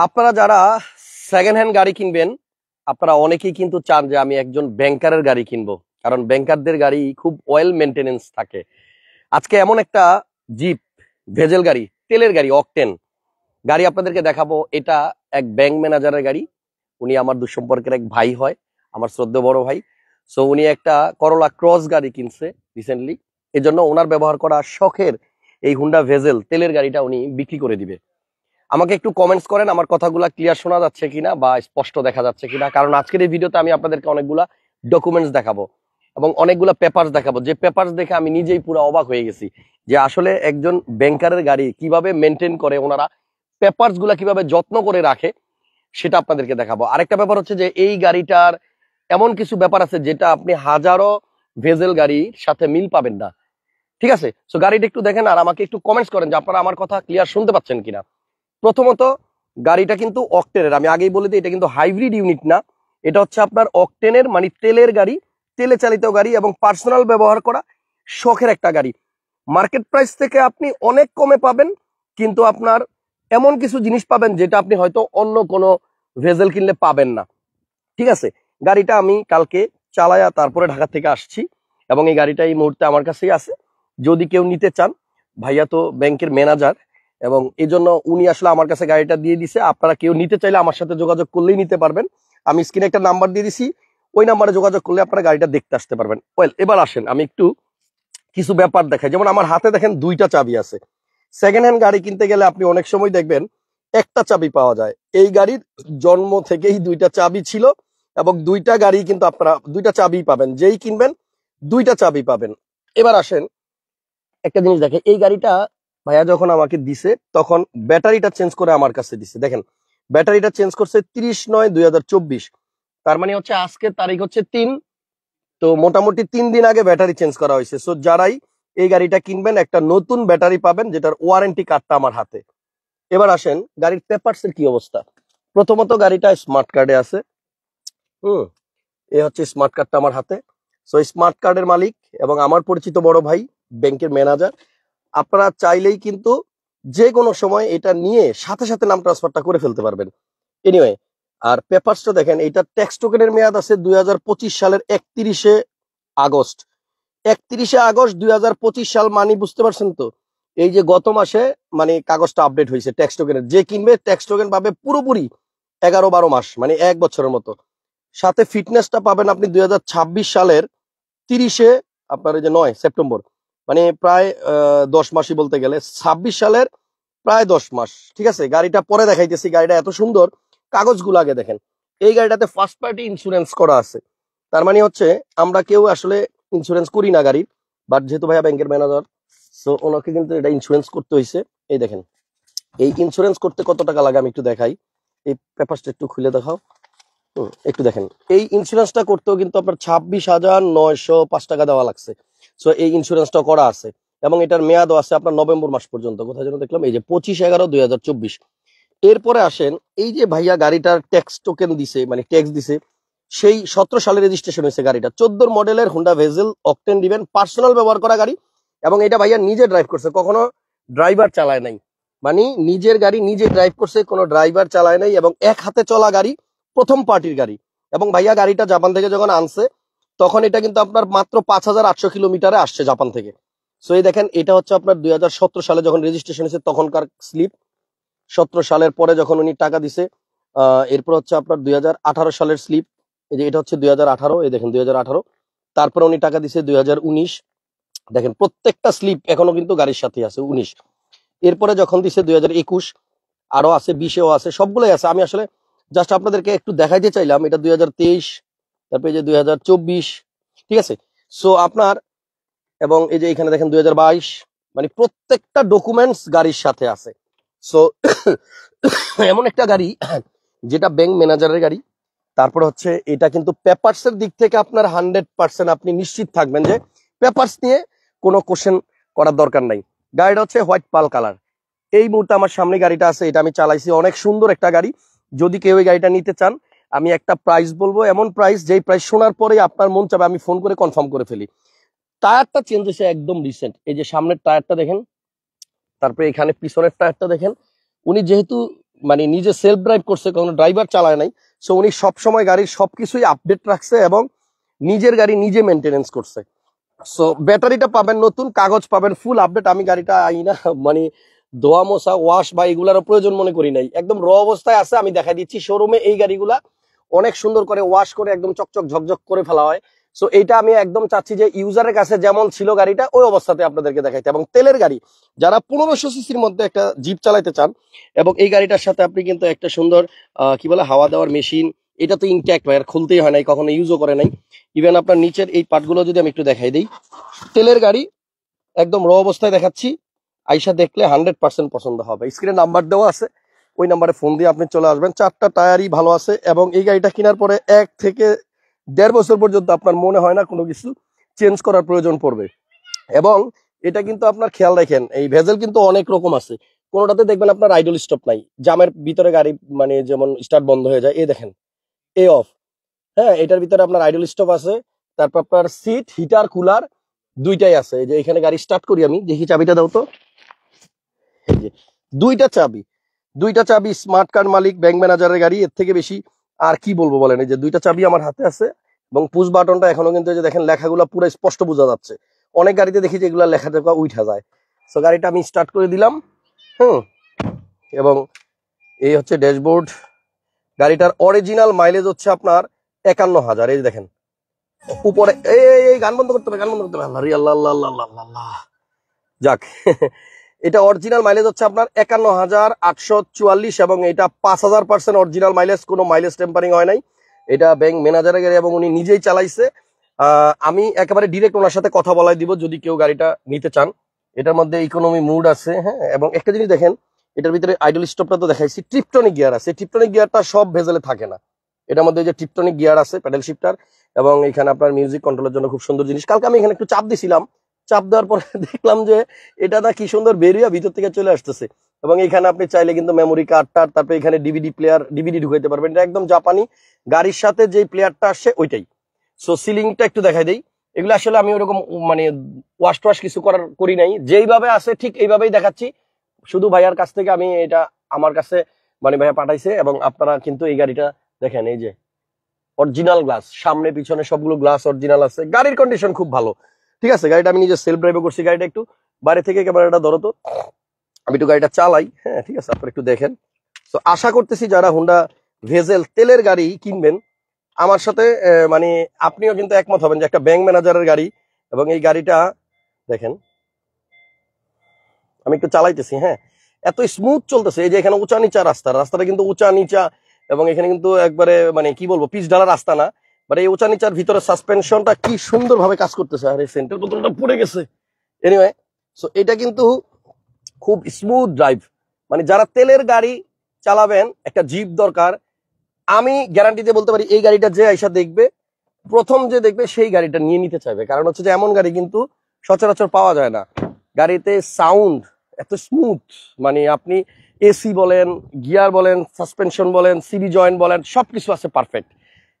আপনারা যারা second hand গাড়ি কিনবেন, আপনারা অনেকেই কিন্তু চান যে আমি একজন ব্যাংকারের গাড়ি কিনবো, কারণ ব্যাংকারদের গাড়ি খুব ওয়েল মেনটেনেন্স থাকে। আজকে এমন একটা জিপ ভেজেল গাড়ি, তেলের গাড়ি, অকটেন গাড়ি আপনাদেরকে দেখাবো। এটা এক ব্যাংক ম্যানেজারের গাড়ি। উনি আমার দুঃসম্পর্কের এক ভাই হয়, আমার শ্রদ্ধেয় বড় ভাই। সো উনি একটা করোলা ক্রস গাড়ি কিনছে রিসেন্টলি, এজন্য ওনার ব্যবহার করা শখের এই হুন্ডা ভেজেল তেলের গাড়িটা উনি বিক্রি করে দিবে। আমাকে একটু কমেন্টস করেন আমার কথাগুলো ক্লিয়ার শোনা যাচ্ছে কিনা বা স্পষ্ট দেখা যাচ্ছে কিনা, কারণ আজকের এই ভিডিওতে আমি আপনাদেরকে অনেকগুলা ডকুমেন্টস দেখাবো এবং অনেকগুলা পেপারস দেখাবো, যে পেপারস দেখে আমি নিজেই পুরো অবাক হয়ে গেছি যে আসলে একজন ব্যাংকারের গাড়ি কিভাবে মেনটেন করে, ওনারা পেপারস গুলা কিভাবে যত্ন করে রাখে, সেটা আপনাদেরকে দেখাবো। আরেকটা ব্যাপার হচ্ছে যে এই গাড়িটার এমন কিছু ব্যাপার আছে যেটা আপনি হাজারো ভেজেল গাড়ির সাথে মিল পাবেন না। ঠিক আছে, সো গাড়িটা একটু দেখেন আর আমাকে একটু কমেন্টস করেন যে আপনারা আমার কথা ক্লিয়ার শুনতে পাচ্ছেন কিনা। প্রথমত, গাড়িটা কিন্তু অকটেনের, আমি আগেই বলে দিই এটা কিন্তু হাইব্রিড ইউনিট না। এটা হচ্ছে আপনার অকটেনের, মানে তেলের গাড়ি, তেলে চালিত গাড়ি এবং পার্সোনাল ব্যবহার করা শখের একটা গাড়ি। মার্কেট প্রাইস থেকে আপনি অনেক কমে পাবেন, কিন্তু আপনার এমন কিছু জিনিস পাবেন যেটা আপনি হয়তো অন্য কোনো ভেজেল কিনলে পাবেন না। ঠিক আছে, গাড়িটা আমি কালকে চালায়া তারপরে ঢাকা থেকে আসছি এবং এই গাড়িটা এই মুহূর্তে আমার কাছেই আছে। যদি কেউ নিতে চান, ভাইয়া তো ব্যাংকের ম্যানেজার এবং এই জন্য উনি আসলে আমার কাছে গাড়িটা দিয়ে দিছে। আপনারা কেউ নিতে চাইলে আমার সাথে যোগাযোগ করলেই নিতে পারবেন। আমি স্ক্রিনে একটা নাম্বার দিয়ে দিছি, ওই নাম্বারে যোগাযোগ করলে আপনারা গাড়িটা দেখতে আসতে পারবেন। ওয়েল, এবার আসেন আমি একটু কিছু ব্যাপার দেখাই। যেমন আমার হাতে দেখেন দুইটা চাবি আছে। সেকেন্ড হ্যান্ড গাড়ি কিনতে গেলে আপনি অনেক সময় দেখবেন একটা চাবি পাওয়া যায়। এই গাড়ির জন্ম থেকেই দুইটা চাবি ছিল এবং দুইটা গাড়ি কিন্তু আপনারা দুইটা চাবি পাবেন, যেই কিনবেন দুইটা চাবি পাবেন। এবার আসেন একটা জিনিস দেখে, এই গাড়িটা ভাইয়া যখন আমাকে দিছে তখন ব্যাটারিটা চেঞ্জ করে আমার কাছে দিছে। দেখেন ব্যাটারিটা চেঞ্জ করছে 30/9/2024, তার মানে হচ্ছে আজকের তারিখ হচ্ছে 3। তো মোটামুটি 3 দিন আগে ব্যাটারি চেঞ্জ করা হয়েছে। সো যারাই এই গাড়িটা কিনবেন একটা নতুন ব্যাটারি পাবেন, যেটার ওয়ারেন্টি কার্ডটা আমার হাতে। এবার আসেন গাড়ির পেপারস এর কি অবস্থা। প্রথমত গাড়িটা স্মার্ট কার্ডে আছে। হুম, এ হচ্ছে স্মার্ট কার্ডটা আমার হাতে। সো স্মার্ট কার্ডের মালিক এবং আমার পরিচিত বড় ভাই ব্যাংকের ম্যানেজার। আপনারা চাইলেই কিন্তু যে কোনো সময় এটা নিয়ে সাথে সাথে নাম ট্রান্সফারটা করে ফেলতে পারবেন। এনিওয়ে, আর পেপারসটা দেখেন, এটা ট্যাক্স টোকেনের মেয়াদ আছে 2025 সালের 31শে আগস্ট। 31শে আগস্ট 2025 সাল, মানে বুঝতে পারছেন তো, এই যে গত মাসে মানে কাগজটা আপডেট হয়েছে ট্যাক্স টোকেনের। যে কিনবে ট্যাক্স টোকেন পাবে পুরোপুরি 11-12 মাস, মানে 1 বছরের মতো। সাথে ফিটনেসটা পাবেন আপনি 2026 সালের 30 আপনার এই যে 9 সেপ্টেম্বর, মানে প্রায় 10 মাসই বলতে গেলে, 26 সালের প্রায় 10 মাস। ঠিক আছে, গাড়িটা পরে দেখাইতেছি। গাড়িটা এত সুন্দর, কাগজগুলো আগে দেখেন। এই গাড়িটাতে ফার্স্ট পার্টি ইন্স্যুরেন্স করা আছে। তার মানে হচ্ছে আমরা কেউ আসলে ইন্স্যুরেন্স করি না গাড়ির, বাট যেহেতু ভাইয়া ব্যাংকের ম্যানেজার, সো ওনাকে কিন্তু এটা ইন্স্যুরেন্স করতে হয়েছে। এই দেখেন, এই ইন্স্যুরেন্স করতে কত টাকা লাগে আমি একটু দেখাই। এই পেপারসটা একটু খুলে দেখাও। একটু দেখেন, এই ইন্স্যুরেন্সটা করতেও কিন্তু আপনার 26,905 টাকা দেওয়া লাগছে। সো এই ইন্স্যুরেন্সটা করা আছে এবং এটার মেয়াদও আছে আপনার নভেম্বর মাস পর্যন্ত। কোথায় যেন দেখলাম, এই যে 25/11/2024। এরপরে আসেন, এই যে ভাইয়া গাড়িটার ট্যাক্স টোকেন দিছে, মানে ট্যাক্স দিছে, সেই 17 সালে রেজিস্ট্রেশন হয়েছে গাড়িটা। 14 মডেলের হুন্ডা ভেজেল অকটেন দিবেন, পার্সোনাল ব্যবহার করা গাড়ি। এবং এটা ভাইয়া নিজে ড্রাইভ করছে, কখনো ড্রাইভার চালায় নাই। মানে নিজের গাড়ি নিজে ড্রাইভ করছে, কোনো ড্রাইভার চালায় নাই এবং এক হাতে চলা গাড়ি, প্রথম পার্টির গাড়ি। এবং ভাইয়া গাড়িটা জাপান থেকে যখন আনছে তখন এটা কিন্তু আপনার মাত্র 5,800 কিলোমিটারে আসছে জাপান থেকে। সো এই দেখেন, এটা হচ্ছে আপনার 2017 সালে যখন রেজিস্ট্রেশন হয়েছে তখনকার স্লিপ। 17 সালের পরে যখন উনি টাকা দিছে, এরপর হচ্ছে আপনার 2018 সালের স্লিপ। এই যে এটা হচ্ছে 2018, এই দেখেন 2018। তারপরে উনি টাকা দিছে 2019। দেখেন প্রত্যেকটা স্লিপ এখনো কিন্তু গাড়ির সাথে আছে 19। এরপরে যখন দিছে 2021, আরো আছে 20-এও আছে, সবগুলোই আছে। আমি আসলে জাস্ট আপনাদেরকে একটু দেখাইতে চাইলাম। এটা 2023, তারপরে এই যে 2024। ঠিক আছে, সো আপনার, এবং এই যে এখানে দেখেন 2022, মানে প্রত্যেকটা ডকুমেন্টস গাড়ির সাথে আছে। সো এমন একটা গাড়ি যেটা ব্যাংক ম্যানেজারের গাড়ি। তারপর হচ্ছে এটা কিন্তু পেপারস এর দিক থেকে আপনার 100% আপনি নিশ্চিত থাকবেন যে পেপারস নিয়ে কোনো কোশ্চেন করার দরকার নাই। গাড়িটা হচ্ছে হোয়াইট পাল কালার। এই মুহূর্তে আমার সামনে গাড়িটা আছে, এটা আমি চালাইছি, অনেক সুন্দর একটা গাড়ি। যদি কেউ এই গাড়িটা নিতে চান, আমি একটা প্রাইস বলবো, এমন প্রাইস যেই প্রাইস শোনার পরে আপনার মন চাবে আমি ফোন করে কনফার্ম করে ফেলি। টায়ারটা চেঞ্জ হয়েছে একদম রিসেন্ট। এই যে সামনের টায়ারটা দেখেন, তারপরে এখানে পিছনের টায়ারটা দেখেন। উনি যেহেতু মানে নিজে সেলফ ড্রাইভ করছে, কোনো ড্রাইভার চালায় নাই। সো উনি সবসময় গাড়ির সবকিছুই আপডেট রাখছে এবং নিজের গাড়ি নিজে মেনটেনেন্স করছে। সো ব্যাটারিটা পাবেন নতুন, কাগজ পাবেন ফুল আপডেট। আমি গাড়িটা না মানে ধোয়া মোছা ওয়াশ বা এগুলার প্রয়োজন মনে করি নাই, একদম র অবস্থায় আছে। আমি দেখা দিচ্ছি শোরুমে এই গাড়িগুলা অনেক সুন্দর করে ওয়াশ করে একদম চকচক ঝকঝক করে ফেলা হয়। সো এইটা আমি একদম চাচ্ছি যে ইউজারের কাছে যেমন ছিল গাড়িটা ওই অবস্থাতে আপনাদেরকে দেখাইতে। এবং তেলের গাড়ি যারা 1500 সিসির মধ্যে একটা জিপ চালাইতে চান, এবং এই গাড়িটার সাথে আপনি কিন্তু একটা সুন্দর কি বলে হাওয়া দেওয়ার মেশিন, এটা তো ইনট্যাক্ট ভাই, আর খুলতেই হয় নাই, কখনো ইউজও করে নাই। ইভেন আপনার নিচের এই পার্টগুলো যদি আমি একটু দেখাই দিই, তেলের গাড়ি একদম র অবস্থায় দেখাচ্ছি। আইসা দেখলে 100% পছন্দ হবে। স্ক্রিনে নাম্বার দেওয়া আছে, ওই নাম্বারে ফোন দিয়ে আপনি চলে আসবেন। 4টা টায়ারই ভালো আছে এবং এই গাড়িটা কেনার পরে 1 থেকে 1.5 বছর পর্যন্ত আপনার মনে হয় না কোনো কিছু চেঞ্জ করার প্রয়োজন পড়বে। এবং এটা কিন্তু আপনার খেয়াল রাখেন, এই ভেজেল কিন্তু অনেক রকম আছে। কোনোটাতে দেখবেন আপনার আইডল স্টপ নাই, জামের ভিতরে গাড়ি মানে যেমন স্টার্ট বন্ধ হয়ে যায়, এই দেখেন এ অফ। হ্যাঁ, এটার ভিতরে আপনার আইডল স্টপ আছে। তারপর আপনার সিট হিটার কুলার দুইটাই আছে। এই যে এখানে গাড়ি স্টার্ট করি, আমি দেখি চাবিটা দাও তো। এই যে দুইটা চাবি, দুইটা চাবি, স্মার্ট কার্ড মালিক, ব্যাংক ম্যানেজারের গাড়ি, এর থেকে বেশি আর কি বলবো বলেন। এই যে দুইটা চাবি আমার হাতে আছে এবং পুশ বাটনটা এখনো কিন্তু এই যে দেখেন লেখাগুলো পুরো স্পষ্ট বোঝা যাচ্ছে। অনেক গাড়িতে দেখি যে এগুলা লেখা টেখা উঠা যায়। সো গাড়িটা আমি স্টার্ট করে দিলাম। হুম, এবং এই হচ্ছে ড্যাশবোর্ড। গাড়িটার অরিজিনাল মাইলেজ হচ্ছে আপনার 51,000। এই যে দেখেন উপরে, এই গান বন্ধ করতে হবে, গান বন্ধ করতে হবে। আল্লাহ রে আল্লাহ আল্লাহ আল্লাহ আল্লাহ আল্লাহ। যাক এটা অরিজিনাল মাইলেজ হচ্ছে আপনার 51,844 এবং এটা 5000% অরিজিনাল মাইলেজ, কোনো মাইলেজ টেম্পারিং হয় নাই। এটা ব্যাংক ম্যানেজারের গাড়ি এবং উনি নিজেই চালাইছে। আমি একেবারে ডিরেক্ট ওনার সাথে কথা বলাই দিব যদি কেউ গাড়িটা নিতে চান। এটার মধ্যে ইকোনমি মুড আছে, হ্যাঁ। এবং একটা জিনিস দেখেন, এটার ভিতরে আইডল স্টপটা তো দেখাইছি, ট্রিপটনিক গিয়ার আছে। ট্রিপটনিক গিয়ারটা সব ভেজেলে থাকে না। এটার মধ্যে যে ট্রিপটনিক গিয়ার আছে, প্যাডেল শিফটার, এবং এখানে আপনার মিউজিক কন্ট্রোলের জন্য খুব সুন্দর জিনিস। কালকে আমি এখানে একটু চাপ দিছিলাম, চাপ দেওয়ার পরে দেখলাম যে এটা না কি সুন্দর বেরিয়ে ভিতর থেকে চলে আসতেছে। এবং এখানে আপনি চাইলে কিন্তু মেমোরি কার্ড টার, তারপরে এখানে ডিভিডি প্লেয়ার, ডিভিডি ঢুকাইতে পারবেন। এটা একদম জাপানি, গাড়ির সাথে যে প্লেয়ারটা আসছে ওইটাই। সো সিলিংটা একটু দেখাই দেই। এগুলো আসলে আমি ওরকম মানে ওয়াশ টোয়াশ কিছু করি নাই, যেইভাবে আছে ঠিক এইভাবেই দেখাচ্ছি। শুধু ভাইয়ার কাছ থেকে আমি এটা আমার কাছে মানে ভাইয়া পাঠাইছে। এবং আপনারা কিন্তু এই গাড়িটা দেখেন, এই যে অরিজিনাল গ্লাস, সামনে পিছনে সবগুলো গ্লাস অরিজিনাল আছে। গাড়ির কন্ডিশন খুব ভালো, ঠিক আছে। গাড়িটা আমি নিজে সেলফ ড্রাইভ করছি। গাড়িটা একটু বাইরে থেকে ক্যামেরাটা ধরো তো, আমি একটু গাড়িটা চালাই, হ্যাঁ ঠিক আছে, আপনারা একটু দেখেন। তো আশা করতেছি যারা হুন্ডা ভেজেল তেলের গাড়ি কিনবেন আমার সাথে মানে আপনিও কিন্তু একমত হবেন যে একটা ব্যাংক ম্যানেজারের গাড়ি। এবং এই গাড়িটা দেখেন, আমি একটু চালাইতেছি, হ্যাঁ এত স্মুথ চলতেছে। এই যে এখানে উঁচা নিচা রাস্তাটা কিন্তু উঁচা নিচা, এবং এখানে কিন্তু একবারে মানে কি বলবো পিচ ঢালা রাস্তা না, বাট এই উঁচা নিচার ভিতরে সাসপেনশনটা কি সুন্দর ভাবে কাজ করতেছে। আর এই সেন্টার বোতলটা পড়ে গেছে। এনিওয়ে, সো এটা কিন্তু খুব স্মুথ ড্রাইভ। মানে যারা তেলের গাড়ি চালাবেন, একটা জিপ দরকার, আমি গ্যারান্টি দিয়ে বলতে পারি এই গাড়িটা যে আইসা দেখবে, প্রথম যে দেখবে সেই গাড়িটা নিয়ে নিতে চাইবে। কারণ হচ্ছে যে এমন গাড়ি কিন্তু সচরাচর পাওয়া যায় না। গাড়িতে সাউন্ড এত স্মুথ, মানে আপনি এসি বলেন, গিয়ার বলেন, সাসপেনশন বলেন, সিবি জয়েন্ট বলেন, সবকিছু আছে পারফেক্ট।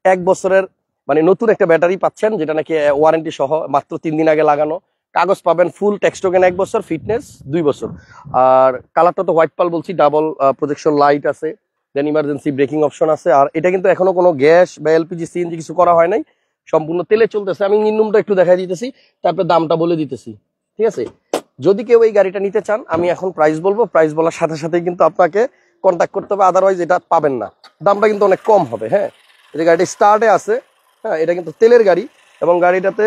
1 বছরের মানে নতুন একটা ব্যাটারি পাচ্ছেন, যেটা নাকি ওয়ারেন্টি সহ, মাত্র 3 দিন আগে লাগানো। কাগজ পাবেন ফুল, ট্যাক্স টোকেন 1 বছর, ফিটনেস 2 বছর। আর কালারটা তো হোয়াইট পাল বলছি, ডাবল প্রজেকশন লাইট আছে, দেন ইমার্জেন্সি ব্রেকিং অপশন আছে। আর এটা কিন্তু এখনো কোনো গ্যাস বা এলপিজি সিএনজি কিছু করা হয় নাই, সম্পূর্ণ তেলে চলতেছে। আমি ইঞ্জিন রুমটা একটু দেখাই দিতেছি, তারপরে দামটা বলে দিতেছি, ঠিক আছে। যদি কেউ এই গাড়িটা নিতে চান, আমি এখন প্রাইস বলবো, প্রাইস বলার সাথে সাথেই কিন্তু আপনাকে কন্ট্যাক্ট করতে হবে, আদারওয়াইজ এটা পাবেন না। দামটা কিন্তু অনেক কম হবে, হ্যাঁ। এই যে গাড়িটা স্টার্টে আছে, হ্যাঁ এটা কিন্তু তেলের গাড়ি। এবং গাড়িটাতে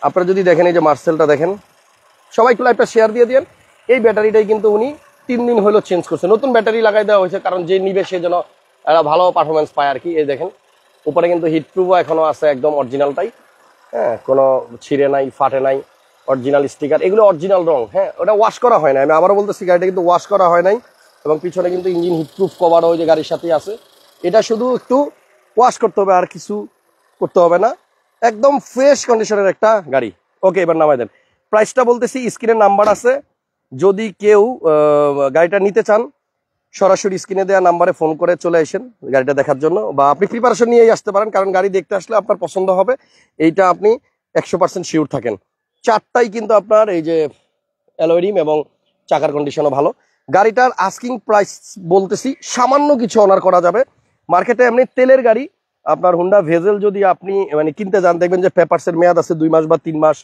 আপনারা যদি দেখেন, এই যে মার্সেলটা দেখেন, সবাই একটু লাইভটা শেয়ার দিয়ে দিন। এই ব্যাটারিটাই কিন্তু উনি 3 দিন হলো চেঞ্জ করছে, নতুন ব্যাটারি লাগাই দেওয়া হয়েছে, কারণ যে নিবে সে যেন একটা ভালো পারফরমেন্স পায় আর কি। এই দেখেন উপরে কিন্তু হিট প্রুফও এখনো আছে, একদম অরিজিনালটাই, হ্যাঁ কোনো ছিঁড়ে নাই, ফাটে নাই, অরিজিনাল স্টিকার, এগুলো অরিজিনাল রং, হ্যাঁ ওটা ওয়াশ করা হয় না। আমি আবারও বলতেছি, গাড়িটা কিন্তু ওয়াশ করা হয় নাই। এবং পিছনে কিন্তু ইঞ্জিন হিটপ্রুফ কভারও ওই যে গাড়ির সাথেই আছে। এটা শুধু একটু ওয়াশ করতে হবে, আর কিছু করতে হবে না। একদম ফ্রেশ কন্ডিশনের একটা গাড়ি। ওকে, এবার নামাই দেন। প্রাইসটা বলতেছি, স্ক্রিনের নাম্বার আছে। যদি কেউ গাড়িটা নিতে চান, সরাসরি স্ক্রিনে দেওয়া নাম্বারে ফোন করে চলে আসেন গাড়িটা দেখার জন্য, বা আপনি প্রিপারেশন নিয়েই আসতে পারেন, কারণ গাড়ি দেখতে আসলে আপনার পছন্দ হবে, এইটা আপনি 100% শিওর থাকেন। চারটাই কিন্তু আপনার এই যে অ্যালয় রিম এবং চাকার কন্ডিশনও ভালো। গাড়িটার আস্কিং প্রাইস বলতেছি, সামান্য কিছু অনার করা যাবে। মার্কেটে এমনি তেলের গাড়ি আপনার হুন্ডা ভেজেল যদি আপনি মানে কিনতে যান, দেখবেন যে পেপারসের মেয়াদ আছে 2 মাস বা 3 মাস,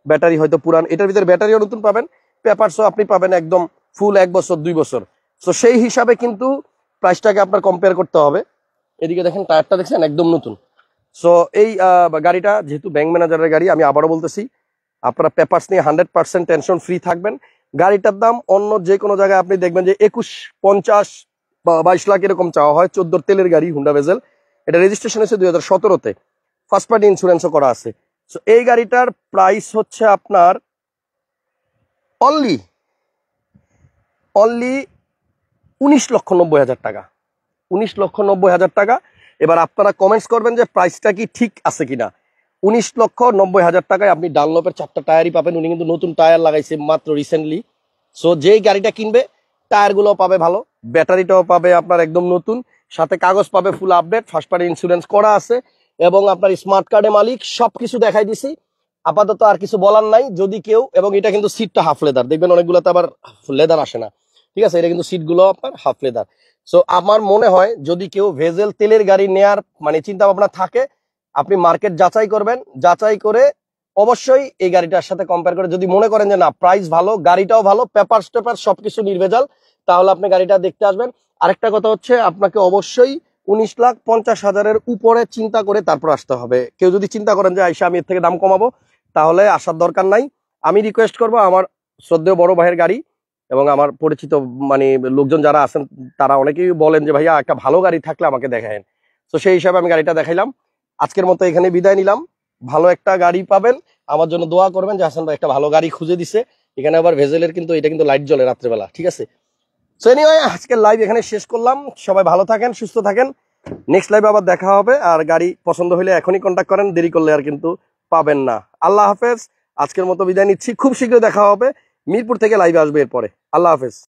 ব্যাটারি হয়তো পুরান, এটার ভিতরে ব্যাটারিও নতুন পাবেন, পেপারসও আপনি পাবেন একদম ফুল 1 বছর 2 বছর। তো সেই হিসাবে কিন্তু প্রাইসটাকে আপনার কম্পেয়ার করতে হবে। এদিকে দেখেন টায়ারটা দেখছেন একদম নতুন। সো এই গাড়িটা যেহেতু ব্যাংক ম্যানেজারের গাড়ি, আমি আবারও বলতেছি আপনারা পেপারস নিয়ে 100% টেনশন ফ্রি থাকবেন। গাড়িটার দাম অন্য যে কোনো জায়গায় আপনি দেখবেন যে 21-50 বা 22 লাখ এরকম চাওয়া হয়। 14 তেলের গাড়ি হুন্ডা ভেজেল, এটা রেজিস্ট্রেশন হয়েছে 2017-তে, ফার্স্ট পার্টি ইন্স্যুরেন্সও করা আছে। সো এই গাড়িটার প্রাইস হচ্ছে আপনার অনলি 19,90,000 টাকা। 19,90,000 টাকা। এবার আপনারা কমেন্টস করবেন যে প্রাইসটা কি ঠিক আছে কিনা। 19,90,000 টাকায় আপনি ডানলপের 4টা টায়ারই পাবেন। উনি কিন্তু নতুন টায়ার লাগাইছে মাত্র রিসেন্টলি। সো যেই গাড়িটা কিনবে টায়ারগুলো পাবে ভালো, ব্যাটারিটাও পাবে আপনার একদম নতুন, সাথে কাগজ পাবে full update, first party insurance করা আছে এবং আপনার স্মার্ট কার্ডে মালিক, সবকিছু দেখাই দিছি। আপাতত আর কিছু বলার নাই। যদি কেউ, এবং এটা কিন্তু সিটটা হাফ লেদার, দেখবেন অনেকগুলোতে আবার লেদার আসে না, ঠিক আছে, এটা কিন্তু সিটগুলো আপনার হাফ লেদার। সো আমার মনে হয় যদি কেউ ভেজেল তেলের গাড়ি নেয়ার মানে চিন্তা ভাবনা থাকে, আপনি মার্কেট যাচাই করবেন, যাচাই করে অবশ্যই এই গাড়িটার সাথে কম্পেয়ার করে যদি মনে করেন যে না প্রাইস ভালো, গাড়িটাও ভালো, পেপার টেপার সবকিছু নির্ভেজাল, তাহলে আপনি গাড়িটা দেখতে আসবেন। আরেকটা কথা হচ্ছে আপনাকে অবশ্যই 19,50,000-এর উপরে চিন্তা করে তারপর আসতে হবে। কেউ যদি চিন্তা করেন যে আইসা আমি এর থেকে দাম কমাবো, তাহলে আসার দরকার নাই। আমি রিকোয়েস্ট করবো, আমার শ্রদ্ধেয় বড় ভাইয়ের গাড়ি এবং আমার পরিচিত মানে লোকজন যারা আছেন তারা অনেকেই বলেন যে ভাইয়া একটা ভালো গাড়ি থাকলে আমাকে দেখায়েন। তো সেই হিসাবে আমি গাড়িটা দেখাইলাম। আজকের মতো এখানে বিদায় নিলাম। ভালো একটা গাড়ি পাবেন, আমার জন্য দোয়া করবেন যে হাসান ভাই একটা ভালো গাড়ি খুঁজে দিছে। এখানে আবার ভেজেলের কিন্তু এটা কিন্তু লাইট জ্বলে রাত্রেবেলা, ঠিক আছে। সো এনিওয়ে আজকের লাইভ এখানে শেষ করলাম। সবাই ভালো থাকেন, সুস্থ থাকেন। নেক্সট লাইভে আবার দেখা হবে। আর গাড়ি পছন্দ হলে এখনই কন্ট্যাক্ট করেন, দেরি করলে আর কিন্তু পাবেন না। আল্লাহ হাফেজ। আজকের মতো বিদায় নিচ্ছি, খুব শীঘ্রই দেখা হবে। মিরপুর থেকে লাইভে আসবে এরপরে। আল্লাহ হাফেজ।